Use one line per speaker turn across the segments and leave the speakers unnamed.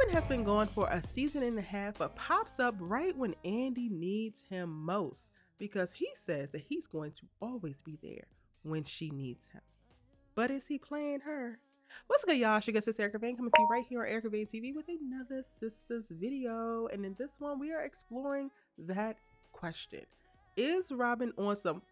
Robin has been gone for a season and a half, but pops up right when Andi needs him most because he says that he's going to always be there when she needs him. But is he playing her? What's good, y'all? It's your sister Erica Vane coming to you right here on Erica Vane TV with another Sistas video. And in this one, we are exploring that question. Is Robin on some,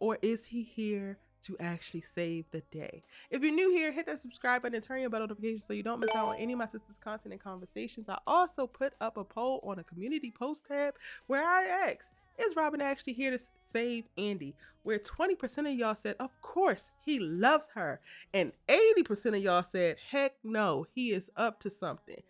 or is he here to actually save the day? If you're new here, hit that subscribe button and turn your bell notifications so you don't miss out on any of my sisters' content and conversations. I also put up a poll on a community post tab where I asked, is Robin actually here to save Andi? Where 20% of y'all said, of course, he loves her. And 80% of y'all said, heck no, he is up to something.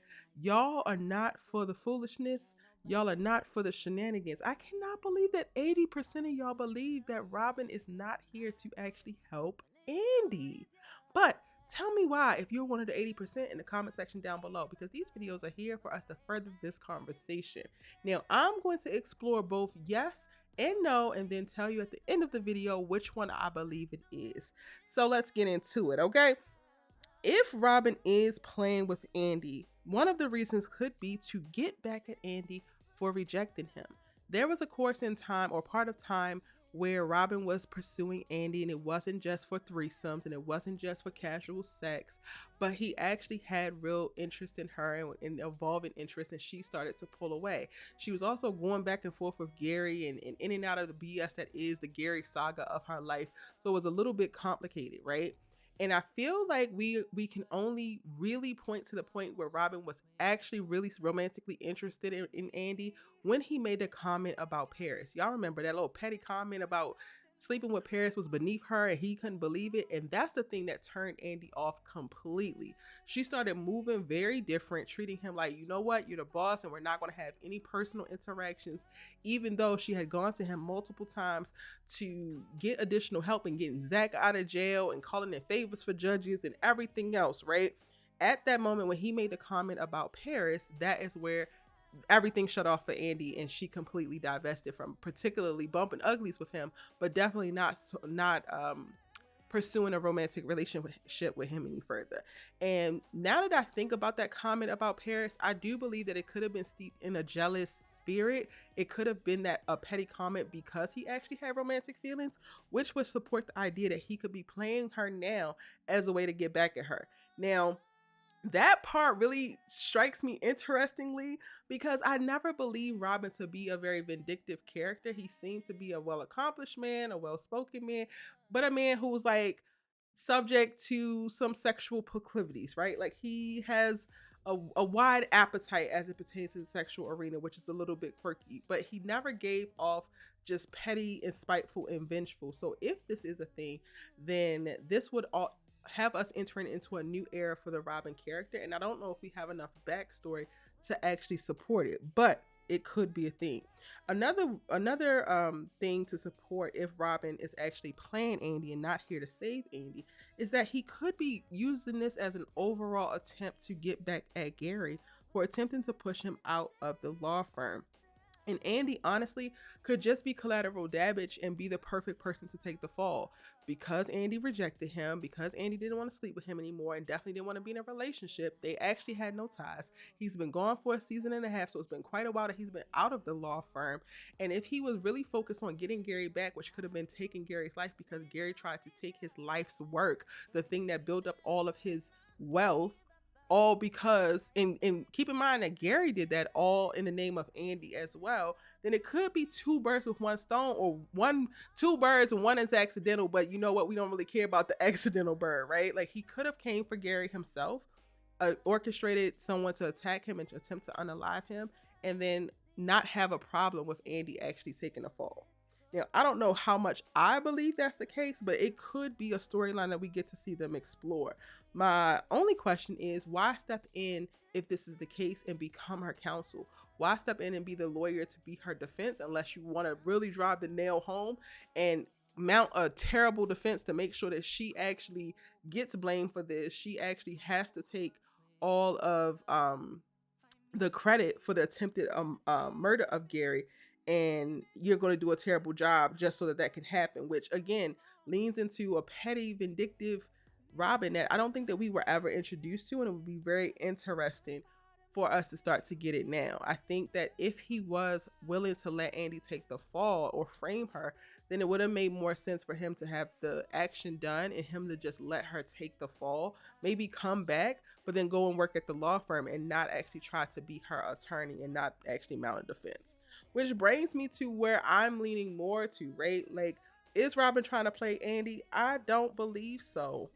Y'all are not for the foolishness. Y'all are not for the shenanigans. I cannot believe that 80% of y'all believe that Robin is not here to actually help Andi. But tell me why if you're one of the 80% in the comment section down below, because these videos are here for us to further this conversation. Now, I'm going to explore both yes and no, and then tell you at the end of the video which one I believe it is. So let's get into it, okay? If Robin is playing with Andi, one of the reasons could be to get back at Andi for rejecting him. There was a course in time or part of time where Robin was pursuing Andi, and it wasn't just for threesomes and it wasn't just for casual sex, but he actually had real interest in her and evolving interest, and she started to pull away. She was also going back and forth with Gary and in and out of the BS that is the Gary saga of her life. So it was a little bit complicated, right? And I feel like we can only really point to the point where Robin was actually really romantically interested in Andi when he made a comment about Paris. Y'all remember that little petty comment about sleeping with Paris was beneath her and he couldn't believe it. And that's the thing that turned Andi off completely. She started moving very different, treating him like, you know what, you're the boss and we're not going to have any personal interactions, even though she had gone to him multiple times to get additional help and getting Zach out of jail and calling in favors for judges and everything else, right? At that moment when he made the comment about Paris, that is where everything shut off for Andi, and she completely divested from particularly bumping uglies with him, but definitely not pursuing a romantic relationship with him any further. And now that I think about that comment about Paris, I do believe that it could have been steeped in a jealous spirit. It could have been that a petty comment because he actually had romantic feelings, which would support the idea that he could be playing her now as a way to get back at her. Now, that part really strikes me interestingly because I never believed Robin to be a very vindictive character. He seemed to be a well-accomplished man, a well-spoken man, but a man who was like subject to some sexual proclivities, right? Like he has a wide appetite as it pertains to the sexual arena, which is a little bit quirky, but he never gave off just petty and spiteful and vengeful. So if this is a thing, then this would all have us entering into a new era for the Robin character, and I don't know if we have enough backstory to actually support it, but it could be a thing. Another thing to support if Robin is actually playing Andi and not here to save Andi is that he could be using this as an overall attempt to get back at Gary for attempting to push him out of the law firm. And Andi honestly could just be collateral damage and be the perfect person to take the fall because Andi rejected him, because Andi didn't want to sleep with him anymore and definitely didn't want to be in a relationship. They actually had no ties. He's been gone for a season and a half, so it's been quite a while that he's been out of the law firm. And if he was really focused on getting Gary back, which could have been taking Gary's life because Gary tried to take his life's work, the thing that built up all of his wealth, all because, and keep in mind that Gary did that all in the name of Andi as well, then it could be two birds with one stone, or two birds and one is accidental, but you know what? We don't really care about the accidental bird, right? Like he could have came for Gary himself, orchestrated someone to attack him and to attempt to unalive him, and then not have a problem with Andi actually taking a fall. Now, I don't know how much I believe that's the case, but it could be a storyline that we get to see them explore. My only question is, why step in if this is the case and become her counsel? Why step in and be the lawyer to be her defense unless you want to really drive the nail home and mount a terrible defense to make sure that she actually gets blamed for this? She actually has to take all of the credit for the attempted murder of Gary, and you're going to do a terrible job just so that that can happen, which again leans into a petty, vindictive Robin that I don't think that we were ever introduced to, and it would be very interesting for us to start to get it now. I think that if he was willing to let Andi take the fall or frame her, then it would have made more sense for him to have the action done and him to just let her take the fall, maybe come back, but then go and work at the law firm and not actually try to be her attorney and not actually mount a defense. Which brings me to where I'm leaning more to, right? Like, is Robin trying to play Andi? I don't believe so.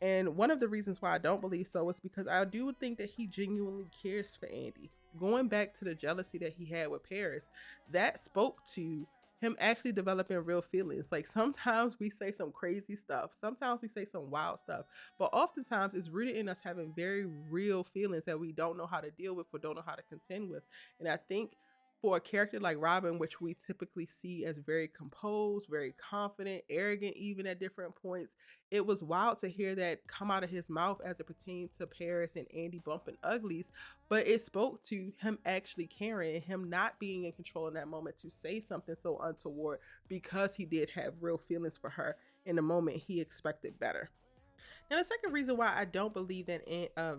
And one of the reasons why I don't believe so is because I do think that he genuinely cares for Andi. Going back to the jealousy that he had with Paris, that spoke to him actually developing real feelings. Like, sometimes we say some crazy stuff, sometimes we say some wild stuff, but oftentimes it's rooted in us having very real feelings that we don't know how to deal with or don't know how to contend with. And I think for a character like Robin, which we typically see as very composed, very confident, arrogant, even at different points, it was wild to hear that come out of his mouth as it pertains to Paris and Andi bumping uglies. But it spoke to him actually caring and him not being in control in that moment to say something so untoward, because he did have real feelings for her in the moment he expected better. Now, the second reason why I don't believe that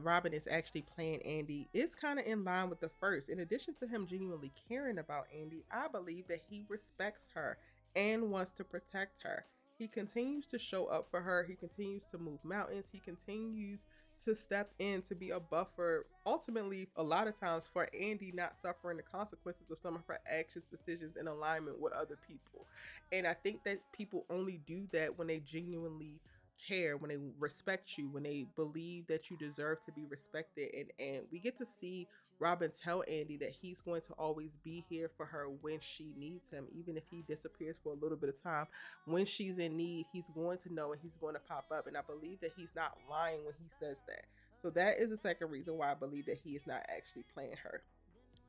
Robin is actually playing Andi is kind of in line with the first. In addition to him genuinely caring about Andi, I believe that he respects her and wants to protect her. He continues to show up for her. He continues to move mountains. He continues to step in to be a buffer, ultimately, a lot of times, for Andi not suffering the consequences of some of her actions, decisions in alignment with other people. And I think that people only do that when they genuinely care, when they respect you, when they believe that you deserve to be respected. And we get to see Robin tell Andi that he's going to always be here for her when she needs him, even if he disappears for a little bit of time. When she's in need, he's going to know and he's going to pop up. And I believe that he's not lying when he says that. So that is the second reason why I believe that he is not actually playing her.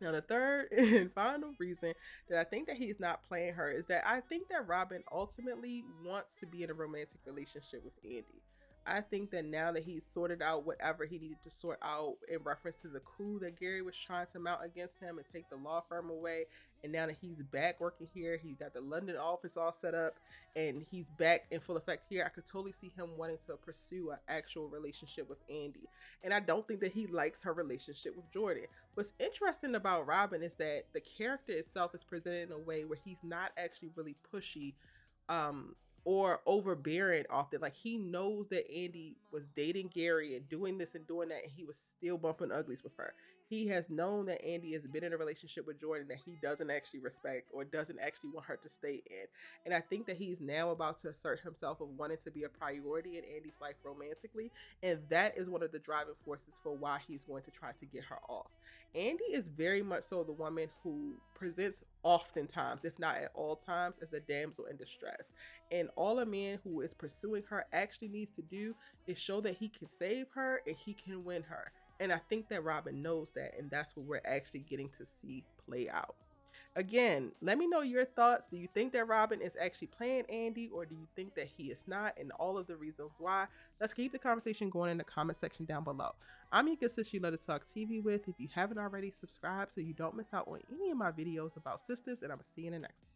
Now, the third and final reason that I think that he's not playing her is that I think that Robin ultimately wants to be in a romantic relationship with Andi. I think that now that he's sorted out whatever he needed to sort out in reference to the coup that Gary was trying to mount against him and take the law firm away, and now that he's back working here, he's got the London office all set up, and he's back in full effect here, I could totally see him wanting to pursue an actual relationship with Andi. And I don't think that he likes her relationship with Jordan. What's interesting about Robin is that the character itself is presented in a way where he's not actually really pushy, or overbearing often. Like, he knows that Andi was dating Gary and doing this and doing that, and he was still bumping uglies with her. He has known that Andi has been in a relationship with Jordan that he doesn't actually respect or doesn't actually want her to stay in. And I think that he's now about to assert himself of wanting to be a priority in Andi's life romantically. And that is one of the driving forces for why he's going to try to get her off. Andi is very much so the woman who presents oftentimes, if not at all times, as a damsel in distress. And all a man who is pursuing her actually needs to do is show that he can save her and he can win her. And I think that Robin knows that, and that's what we're actually getting to see play out. Again, let me know your thoughts. Do you think that Robin is actually playing Andi, or do you think that he is not, and all of the reasons why? Let's keep the conversation going in the comment section down below. I'm your good sis you love to talk TV with. If you haven't already, subscribe so you don't miss out on any of my videos about sisters, and I'm gonna see you in the next one.